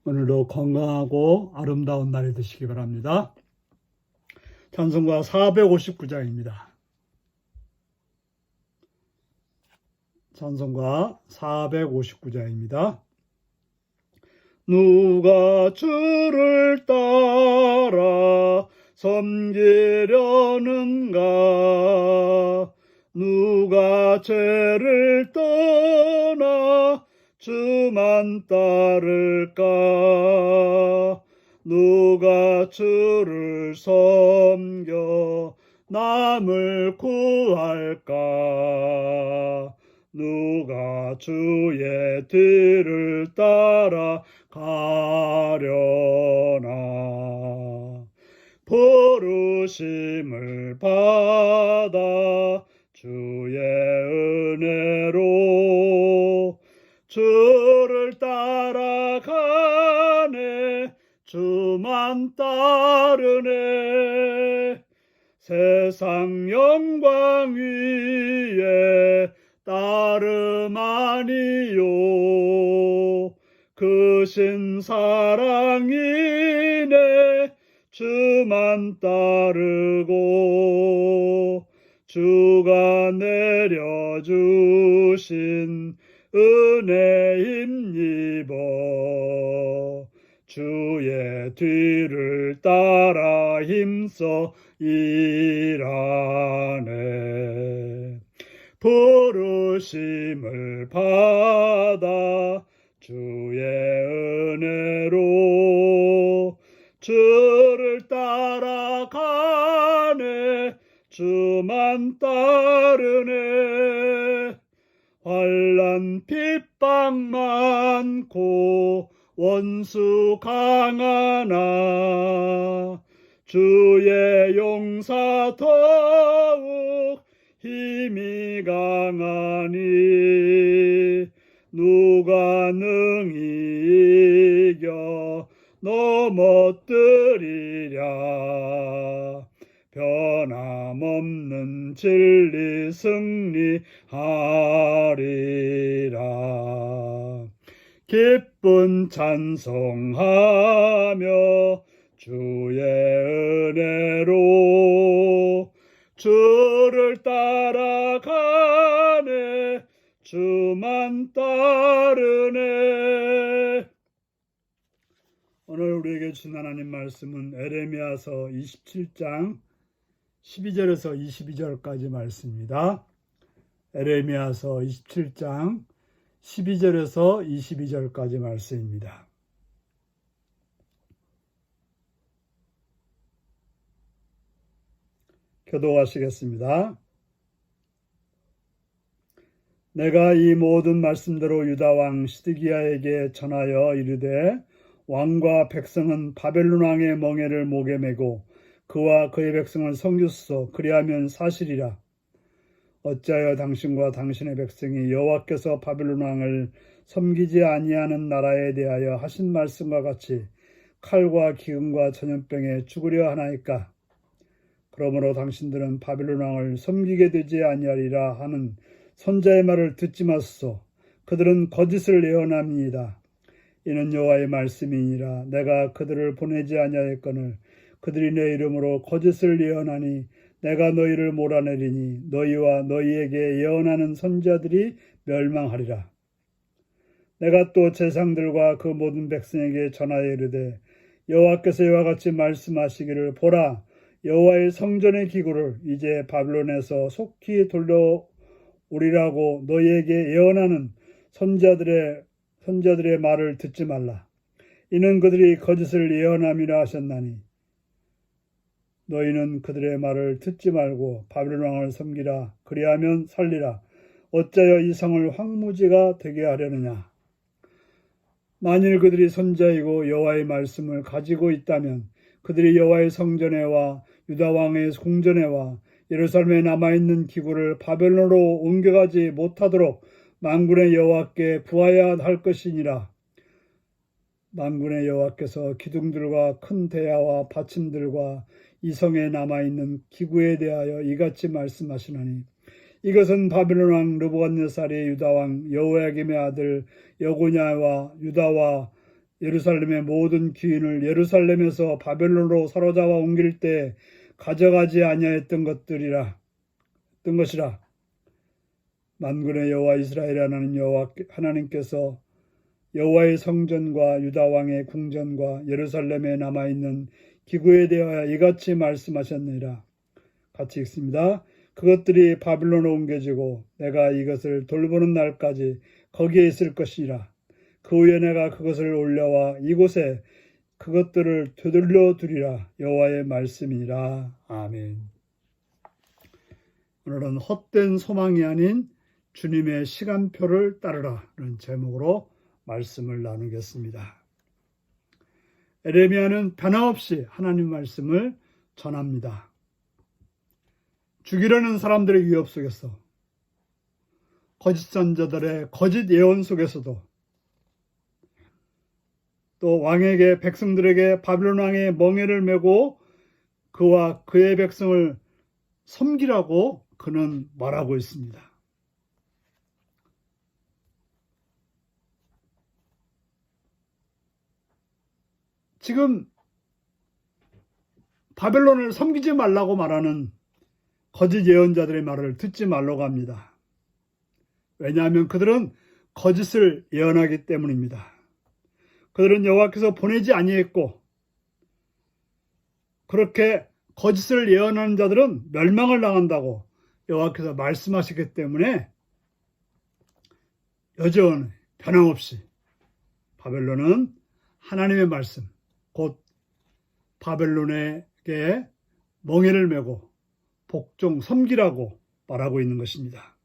오늘도 건강하고 아름다운 날이 되시기 바랍니다. 찬송가 459장입니다. 찬송가 459장입니다. 누가 주를 따라 섬기려는가? 누가 죄를 떠나 주만 따를까? 누가 주를 섬겨 남을 구할까? 누가 주의 뒤를 따라 가려나? 부르심을 받아 주의 은혜로 주를 따라가네. 주만 따르네. 세상 영광 위에 따름 아니요. 그 신사랑이네. 주만 따르고 주가 내려주신 은혜 힘입어 주의 뒤를 따라 힘써 일하네. 부르심을 받아 주의 은혜로 주를 따라가네. 주만 따르네. 환난 핍박 많고 원수 강하나 주의 용사 더욱 힘이 강하니 누가 능히 이겨 넘어뜨리랴. 변함없는 진리 승리하리라. 기쁜 찬송하며 주의 은혜로 주를 따라가네. 주만 따르네. 오늘 우리에게 주신 하나님 말씀은 에레미야서 27장 12절에서 22절까지 말씀입니다. 에레미야서 27장 12절에서 22절까지 말씀입니다. 교독하시겠습니다. 내가 이 모든 말씀대로 유다 왕 시드기야에게 전하여 이르되 왕과 백성은 바벨론 왕의 멍에를 목에 메고 그와 그의 백성을 섬겼소. 그리하면 사실이라. 어찌하여 당신과 당신의 백성이 여호와께서 바벨론 왕을 섬기지 아니하는 나라에 대하여 하신 말씀과 같이 칼과 기근과 전염병에 죽으려 하나이까? 그러므로 당신들은 바벨론 왕을 섬기게 되지 아니하리라 하는 선자의 말을 듣지 마소서. 그들은 거짓을 예언함이니이다. 이는 여호와의 말씀이니라. 내가 그들을 보내지 아니하였거늘 그들이 내 이름으로 거짓을 예언하니 내가 너희를 몰아내리니 너희와 너희에게 예언하는 선지자들이 멸망하리라. 내가 또 제상들과 그 모든 백성에게 전하여 이르되 여호와께서 이와 같이 말씀하시기를 보라, 여호와의 성전의 기구를 이제 바벨론에서 속히 돌려오리라고 너희에게 예언하는 선지자들의 말을 듣지 말라. 이는 그들이 거짓을 예언함이라 하셨나니 너희는 그들의 말을 듣지 말고 바벨론 왕을 섬기라. 그리하면 살리라. 어찌하여 이 성을 황무지가 되게 하려느냐. 만일 그들이 선지자이고 여호와의 말씀을 가지고 있다면 그들이 여호와의 성전에와 유다 왕의 궁전에와 예루살렘에 남아있는 기구를 바벨론으로 옮겨가지 못하도록 만군의 여호와께 구하여야 할 것이니라. 만군의 여호와께서 기둥들과 큰 대야와 받침들과 이 성에 남아있는 기구에 대하여 이같이 말씀하시나니 이것은 바벨론 왕 르브갓네살이 유다 왕 여호야김의 아들 여고냐와 유다와 예루살렘의 모든 귀인을 예루살렘에서 바벨론으로 사로잡아 옮길 때 가져가지 아니하였던 것이라. 만군의 여호와 이스라엘 하나님 여호와 하나님께서 여호와의 성전과 유다 왕의 궁전과 예루살렘에 남아있는 기구에 대하여 이같이 말씀하셨느니라. 같이 읽습니다. 그것들이 바벨론으로 옮겨지고 내가 이것을 돌보는 날까지 거기에 있을 것이라. 그 후에 내가 그것을 올려와 이곳에 그것들을 되돌려 두리라. 여호와의 말씀이라. 아멘. 오늘은 헛된 소망이 아닌 주님의 시간표를 따르라는 제목으로 말씀을 나누겠습니다. 에레미야는 변함없이 하나님 말씀을 전합니다. 죽이려는 사람들의 위협 속에서, 거짓 선자들의 거짓 예언 속에서도, 또 왕에게 백성들에게 바벨론 왕의 멍에를 메고 그와 그의 백성을 섬기라고 그는 말하고 있습니다. 지금 바벨론을 섬기지 말라고 말하는 거짓 예언자들의 말을 듣지 말라고 합니다. 왜냐하면 그들은 거짓을 예언하기 때문입니다. 그들은 여호와께서 보내지 아니했고, 그렇게 거짓을 예언하는 자들은 멸망을 당한다고 여호와께서 말씀하셨기 때문에 여전히 변함없이 바벨론은 하나님의 말씀, 곧 바벨론에게 멍에를 메고 복종 섬기라고 말하고 있는 것입니다.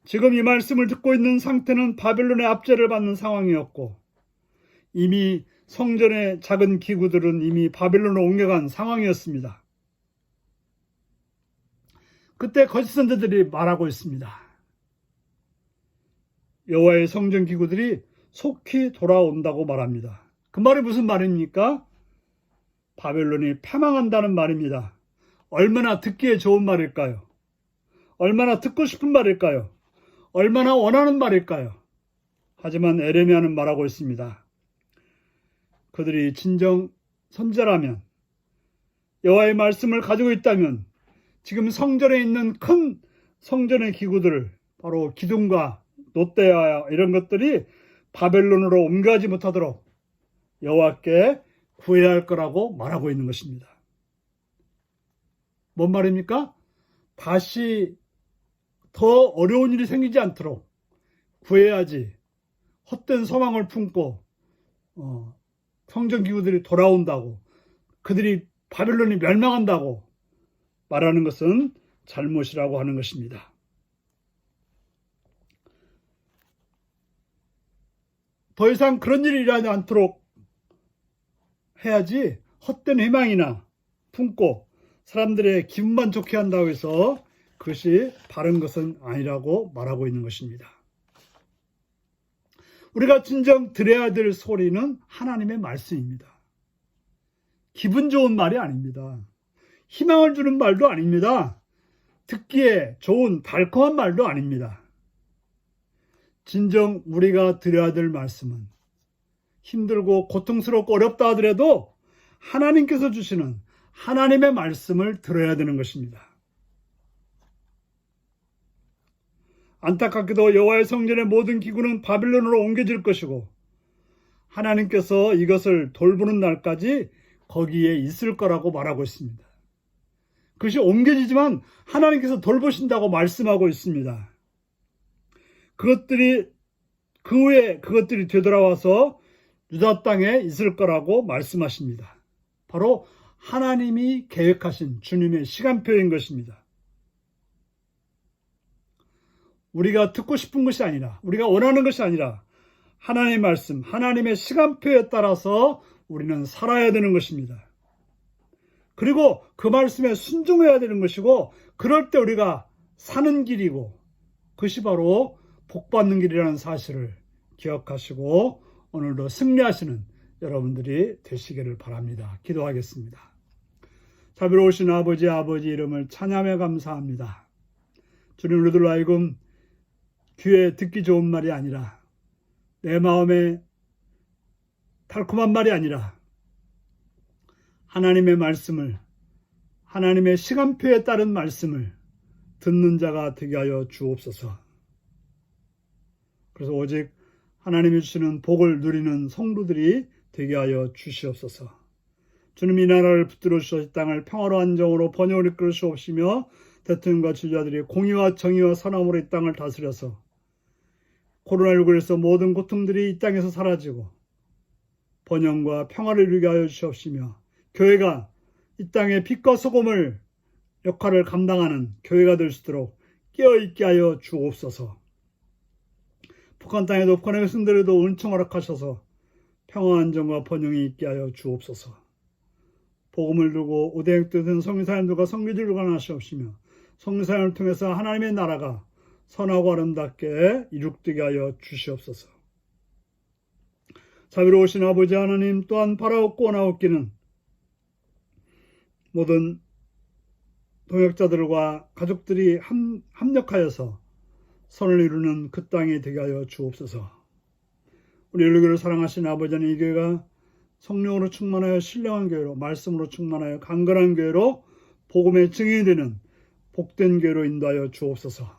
지금 이 말씀을 듣고 있는 상태는 바벨론의 압제를 받는 상황이었고, 이미 성전의 작은 기구들은 이미 바벨론으로 옮겨간 상황이었습니다. 그때 거짓 선자들이 말하고 있습니다. 여호와의 성전 기구들이 속히 돌아온다고 말합니다. 그 말이 무슨 말입니까? 바벨론이 패망한다는 말입니다. 얼마나 듣기에 좋은 말일까요? 얼마나 듣고 싶은 말일까요? 얼마나 원하는 말일까요? 하지만 에레미야는 말하고 있습니다. 그들이 진정 선지자라면, 여호와의 말씀을 가지고 있다면 지금 성전에 있는 큰 성전의 기구들을, 바로 기둥과 놋대와 이런 것들이 바벨론으로 옮겨가지 못하도록 여호와께 구해야 할 거라고 말하고 있는 것입니다. 뭔 말입니까? 다시 더 어려운 일이 생기지 않도록 구해야지, 헛된 소망을 품고 성전 기구들이 돌아온다고, 그들이 바벨론이 멸망한다고 말하는 것은 잘못이라고 하는 것입니다. 더 이상 그런 일이 일어나지 않도록 해야지, 헛된 희망이나 품고 사람들의 기분만 좋게 한다고 해서 그것이 바른 것은 아니라고 말하고 있는 것입니다. 우리가 진정 들어야 될 소리는 하나님의 말씀입니다. 기분 좋은 말이 아닙니다. 희망을 주는 말도 아닙니다. 듣기에 좋은 달콤한 말도 아닙니다. 진정 우리가 들어야 될 말씀은 힘들고 고통스럽고 어렵다 하더라도 하나님께서 주시는 하나님의 말씀을 들어야 되는 것입니다. 안타깝게도 여호와의 성전의 모든 기구는 바벨론으로 옮겨질 것이고, 하나님께서 이것을 돌보는 날까지 거기에 있을 거라고 말하고 있습니다. 그것이 옮겨지지만 하나님께서 돌보신다고 말씀하고 있습니다. 그 후에 그것들이 되돌아와서 유다 땅에 있을 거라고 말씀하십니다. 바로 하나님이 계획하신 주님의 시간표인 것입니다. 우리가 듣고 싶은 것이 아니라, 우리가 원하는 것이 아니라 하나님의 말씀, 하나님의 시간표에 따라서 우리는 살아야 되는 것입니다. 그리고 그 말씀에 순종해야 되는 것이고, 그럴 때 우리가 사는 길이고, 그것이 바로 복받는 길이라는 사실을 기억하시고 오늘도 승리하시는 여러분들이 되시기를 바랍니다. 기도하겠습니다. 자비로우신 아버지 이름을 찬양해 감사합니다. 주님, 우리들로 하여금 귀에 듣기 좋은 말이 아니라 내 마음에 달콤한 말이 아니라 하나님의 말씀을, 하나님의 시간표에 따른 말씀을 듣는 자가 되게 하여 주옵소서. 그래서 오직 하나님이 주시는 복을 누리는 성도들이 되게 하여 주시옵소서. 주님, 이 나라를 붙들어 주셔 이 땅을 평화로 안정으로 번영으로 이끌어 주옵시며 대통령과 지도자들이 공의와 정의와 선함으로 이 땅을 다스려서 코로나19에서 모든 고통들이 이 땅에서 사라지고 번영과 평화를 이루게 하여 주시옵시며 교회가 이 땅의 빛과 소금을 역할을 감당하는 교회가 될 수 있도록 깨어있게 하여 주옵소서. 북한 땅에도 북한의 백성들에도 은총 허락하셔서 평화 안정과 번영이 있게 하여 주옵소서. 복음을 두고 오대행되는 성교사님들과 성교지를 관하시옵시며 성교사님을 통해서 하나님의 나라가 선하고 아름답게 이룩되게 하여 주시옵소서. 자비로우신 아버지 하나님, 또한 바라옵고 원하옵기는 모든 동역자들과 가족들이 합력하여서 선을 이루는 그 땅이 되게 하여 주옵소서. 우리 일교를 사랑하신 아버지 하나님, 이 교회가 성령으로 충만하여 신령한 교회로, 말씀으로 충만하여 강건한 교회로 복음의 증인이 되는 복된 교회로 인도하여 주옵소서.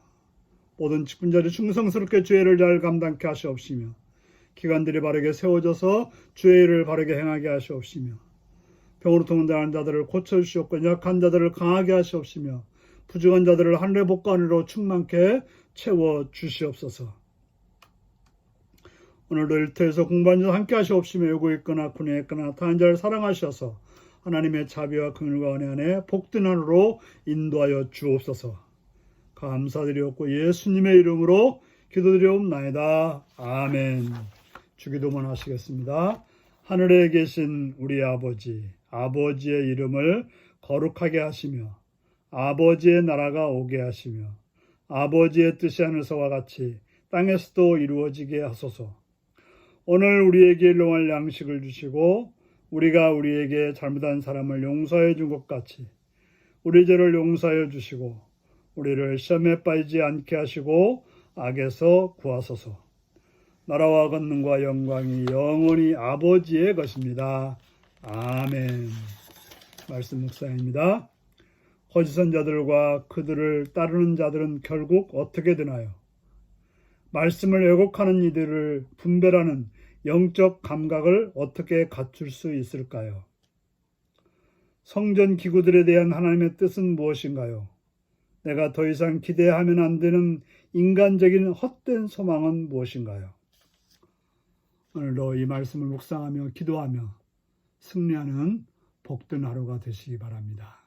모든 직분자들이 충성스럽게 주의 일을 잘 감당케 하시옵시며 기관들이 바르게 세워져서 주의 일을 바르게 행하게 하시옵시며 병으로 통당하는 자들을 고쳐주시옵고 약한 자들을 강하게 하시옵시며 부족한 자들을 하늘의 복과 은혜로 충만케 채워주시옵소서. 오늘도 일터에서 공부하는 자 함께 하시옵시며 요구 있거나 군에 있거나 다른 자를 사랑하셔서 하나님의 자비와 긍휼과 은혜 안에 복된 하루로 인도하여 주옵소서. 감사드리옵고 예수님의 이름으로 기도드리옵나이다. 아멘. 주기도문 하시겠습니다. 하늘에 계신 우리 아버지, 아버지의 이름을 거룩하게 하시며 아버지의 나라가 오게 하시며 아버지의 뜻이 하늘에서와 같이 땅에서도 이루어지게 하소서. 오늘 우리에게 일용할 양식을 주시고 우리가 우리에게 잘못한 사람을 용서해 준 것 같이 우리 죄를 용서하여 주시고 우리를 시험에 빠지지 않게 하시고 악에서 구하소서. 나라와 권능과 영광이 영원히 아버지의 것입니다. 아멘. 말씀 묵상입니다. 거짓 선자들과 그들을 따르는 자들은 결국 어떻게 되나요? 말씀을 왜곡하는 이들을 분별하는 영적 감각을 어떻게 갖출 수 있을까요? 성전 기구들에 대한 하나님의 뜻은 무엇인가요? 내가 더 이상 기대하면 안 되는 인간적인 헛된 소망은 무엇인가요? 오늘도 이 말씀을 묵상하며 기도하며 승리하는 복된 하루가 되시기 바랍니다.